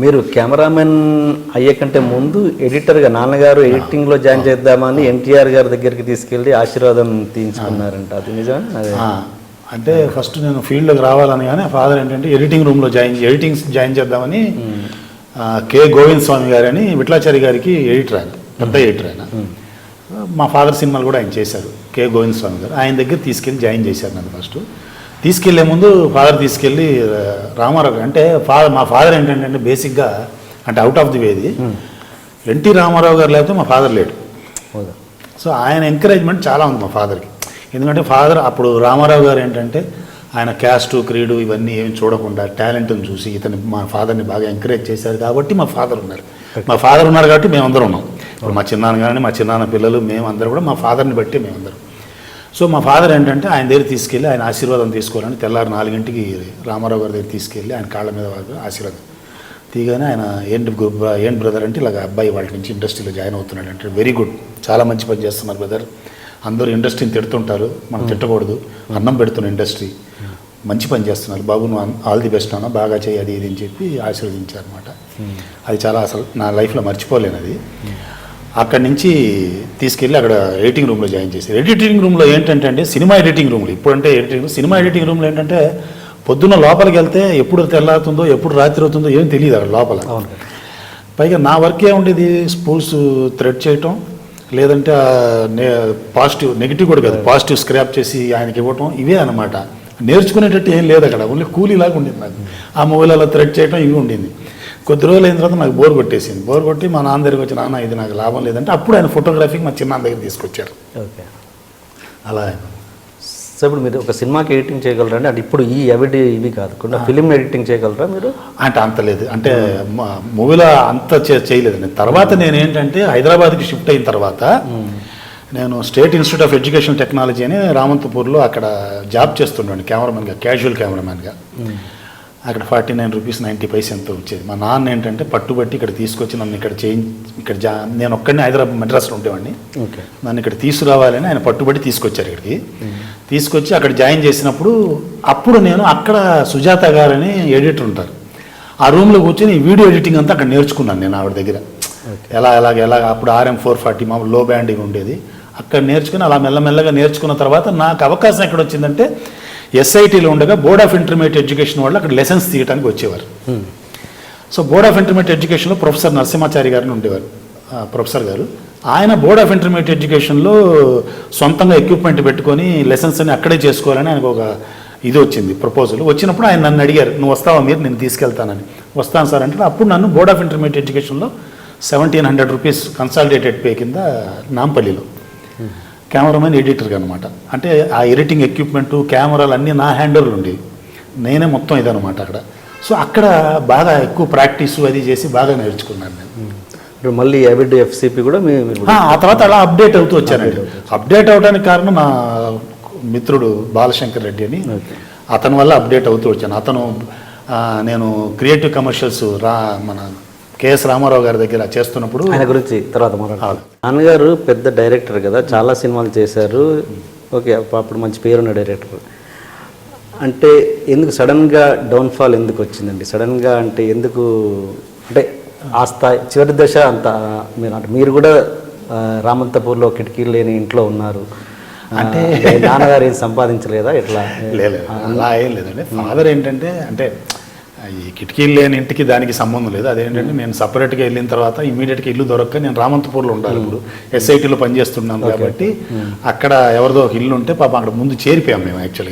మీరు కెమెరామెన్ అయ్యే కంటే ముందు ఎడిటర్గా నాన్నగారు ఎడిటింగ్లో జాయిన్ చేద్దామని ఎన్టీఆర్ గారి దగ్గరికి తీసుకెళ్ళి ఆశీర్వాదం తీయించుకున్నారంట, అది నిజమే? అదే అంటే ఫస్ట్ నేను ఫీల్డ్లోకి రావాలని, కానీ ఫాదర్ ఏంటంటే ఎడిటింగ్ రూమ్లో ఎడిటింగ్ జాయిన్ చేద్దామని కె గోవింద్ స్వామి గారు అని విట్లాచారి గారికి ఎడిటర్, ఆయన పెద్ద ఎడిటర్ ఆయన. మా ఫాదర్ సినిమాలు కూడా ఆయన చేశారు, కె గోవింద్ స్వామి గారు. ఆయన దగ్గర తీసుకెళ్ళి జాయిన్ చేశారు నన్ను. ఫస్ట్ తీసుకెళ్లే ముందు ఫాదర్ తీసుకెళ్ళి రామారావు అంటే మా ఫాదర్ ఏంటంటే బేసిక్గా అంటే అవుట్ ఆఫ్ ది వేది ఎన్టీ రామారావు గారు లేకపోతే మా ఫాదర్ లేడు. సో ఆయన ఎంకరేజ్మెంట్ చాలా ఉంది మా ఫాదర్కి. ఎందుకంటే ఫాదర్ అప్పుడు రామారావు గారు ఏంటంటే ఆయన క్యాస్టు క్రీడు ఇవన్నీ ఏమి చూడకుండా టాలెంట్ని చూసి మా ఫాదర్ని బాగా ఎంకరేజ్ చేశారు కాబట్టి మా ఫాదర్ ఉన్నారు. మా ఫాదర్ ఉన్నారు కాబట్టి మేమందరం ఉన్నాం. ఇప్పుడు మా చిన్నాన్న కానీ మా చిన్నాన్న పిల్లలు మేమందరం కూడా మా ఫాదర్ని బట్టి మేమందరం. సో మా ఫాదర్ ఏంటంటే ఆయన దగ్గర తీసుకెళ్ళి ఆయన ఆశీర్వాదం తీసుకోవాలని తెల్లారి 4 గంటకి రామారావు గారి దగ్గర తీసుకెళ్ళి ఆయన కాళ్ళ మీద ఆశీర్వాదం తీగానే ఆయన ఏంటి బ్రదర్ అంటే ఇలాగ అబ్బాయి వాళ్ళ నుంచి ఇండస్ట్రీలో జాయిన్ అవుతున్నాడు అంటే, వెరీ గుడ్, చాలా మంచి పని చేస్తున్నారు బ్రదర్, అందరూ ఇండస్ట్రీని తిడుతుంటారు, మనం తిట్టకూడదు, అన్నం పెడుతున్న ఇండస్ట్రీ, మంచి పని చేస్తున్నారు బాబు, నువ్వు ఆల్ ది బెస్ట్ అన్నా, బాగా చేయి అది ఇది అని చెప్పి ఆశీర్వదించారనమాట. అది చాలా అసలు నా లైఫ్లో మర్చిపోలేను అది. అక్కడి నుంచి తీసుకెళ్ళి అక్కడ ఎడిటింగ్ రూమ్లో జాయిన్ చేశారు. ఎడిటింగ్ రూమ్లో ఏంటంటే అండి సినిమా ఎడిటింగ్ రూమ్లో, ఇప్పుడంటే సినిమా ఎడిటింగ్ రూమ్లో ఏంటంటే పొద్దున్న లోపలికి వెళ్తే ఎప్పుడు తెల్లారుతుందో ఎప్పుడు రాత్రి అవుతుందో ఏం తెలియదు అక్కడ లోపల. పైగా నా వర్కే ఉండేది స్పూల్స్ థ్రెడ్ చేయటం, లేదంటే పాజిటివ్ నెగిటివ్ కూడా కాదు, పాజిటివ్ స్క్రాప్ చేసి ఆయనకి ఇవ్వటం, ఇవే అనమాట. నేర్చుకునేటట్టు ఏం లేదు అక్కడ, ఓన్లీ కూలీలాగా ఉండింది నాకు. ఆ మూవీలలో థ్రెడ్ చేయటం ఇవి ఉండింది. కొద్ది రోజులు అయిన తర్వాత నాకు బోర్ కొట్టేసింది. బోర్ కొట్టి మా నాన్న దగ్గరికి వచ్చి, నాన్న ఇది నాకు లాభం లేదంటే అప్పుడు ఆయన ఫోటోగ్రఫీకి మా చిన్నాన్న దగ్గర తీసుకొచ్చారు. ఓకే, అలా. సో ఇప్పుడు మీరు ఒక సినిమాకి ఎడిటింగ్ చేయగలరా అంటే ఇప్పుడు ఈ ఇవి కాకుండా ఫిలిం ఎడిటింగ్ చేయగలరా మీరు? అంటే అంత లేదు, అంటే మూవీలో అంత చేయలేదండి. తర్వాత నేను ఏంటంటే హైదరాబాద్కి షిఫ్ట్ అయిన తర్వాత నేను state institute of education technology అని రామంతపూర్లో అక్కడ జాబ్ చేస్తుండండి కెమెరామెన్గా, క్యాజువల్ కెమెరామెన్గా. అక్కడ 49 రూపీస్ 90 పైసా ఎంతో వచ్చేది. మా నాన్న ఏంటంటే పట్టుబట్టి ఇక్కడ తీసుకొచ్చి నన్ను ఇక్కడ నేను ఒక్కడిని హైదరాబాద్ మెడ్రాస్లో ఉండేవాడిని, నన్ను ఇక్కడ తీసుకురావాలని ఆయన పట్టుబట్టి తీసుకొచ్చారు ఇక్కడికి. తీసుకొచ్చి అక్కడ జాయిన్ చేసినప్పుడు అప్పుడు నేను అక్కడ సుజాత గారని ఎడిటర్ ఉంటారు, ఆ రూమ్లో కూర్చొని వీడియో ఎడిటింగ్ అంతా అక్కడ నేర్చుకున్నాను నేను ఆవిడ దగ్గర. ఎలాగ అప్పుడు RM 440 మామూలు లో బ్యాండింగ్ ఉండేది, అక్కడ నేర్చుకుని అలా మెల్లమెల్లగా నేర్చుకున్న తర్వాత నాకు అవకాశం ఎక్కడ వచ్చిందంటే SITలో ఉండగా బోర్డ్ ఆఫ్ ఇంటర్మీడియట్ ఎడ్యుకేషన్ వాళ్ళు అక్కడ లెసన్స్ తీయడానికి వచ్చేవారు. సో బోర్డ్ ఆఫ్ ఇంటర్మీడియట్ ఎడ్యుకేషన్లో ప్రొఫెసర్ నరసింహాచారి గారిని ఉండేవారు, ప్రొఫెసర్ గారు. ఆయన బోర్డ్ ఆఫ్ ఇంటర్మీడియట్ ఎడ్యుకేషన్లో సొంతంగా ఎక్విప్మెంట్ పెట్టుకొని లెసన్స్ అని అక్కడే చేసుకోవాలని ఆయనకు ఒక ఇది వచ్చింది, ప్రపోజల్ వచ్చినప్పుడు ఆయన నన్ను అడిగారు, నువ్వు వస్తావా మీరు, నేను తీసుకెళ్తానని. వస్తాను సార్ అంటే అప్పుడు నన్ను బోర్డ్ ఆఫ్ ఇంటర్మీడియట్ ఎడ్యుకేషన్లో 1700 రూపీస్ కన్సాలిడేటెడ్ పే కింద నాంపల్లిలో కెమెరామెన్ ఎడిటర్గా అనమాట. అంటే ఆ ఎడిటింగ్ ఎక్విప్మెంటు కెమెరాలు అన్నీ నా హ్యాండర్లు ఉండేవి, నేనే మొత్తం ఇదనమాట అక్కడ. సో అక్కడ బాగా ఎక్కువ ప్రాక్టీసు అది చేసి బాగా నేర్చుకున్నాను నేను. మళ్ళీ అవిడ్ FCP కూడా ఆ తర్వాత అలా అప్డేట్ అవుతూ వచ్చానండి. అప్డేట్ అవడానికి కారణం నా మిత్రుడు బాలశంకర్ రెడ్డి అని, అతని వల్ల అప్డేట్ అవుతూ వచ్చాను. అతను నేను క్రియేటివ్ కమర్షియల్స్ మన KS రామారావు గారి దగ్గర చేస్తున్నప్పుడు ఆయన గురించి తర్వాత మాట్లాడాలి. నాన్నగారు పెద్ద డైరెక్టర్ కదా, చాలా సినిమాలు చేశారు, ఓకే, అప్పుడు మంచి పేరున్న డైరెక్టర్. అంటే ఎందుకు సడన్గా డౌన్ఫాల్ ఎందుకు వచ్చిందండి? సడన్గా అంటే ఎందుకు, అంటే ఆ స్థాయి చివరి దశ అంత మీరు కూడా రామంతపూర్లో కిటికీలు లేని ఇంట్లో ఉన్నారు, అంటే నాన్నగారు ఏం సంపాదించలేదా ఎట్లా? లేదు, అలా ఏం లేదండి. ఫాదర్ ఏంటంటే అంటే ఈ కిటికీలు లేని ఇంటికి దానికి సంబంధం లేదు. అదేంటంటే నేను సపరేట్గా వెళ్ళిన తర్వాత ఇమీడియట్గా ఇల్లు దొరక్క నేను రామంతపూర్లో ఉండాలి, ఇప్పుడు SITలో పనిచేస్తున్నాను కాబట్టి అక్కడ ఎవరిదో ఒక ఇల్లు ఉంటే పాపం అక్కడ ముందు చేరిపోయాం మేము యాక్చువల్గా.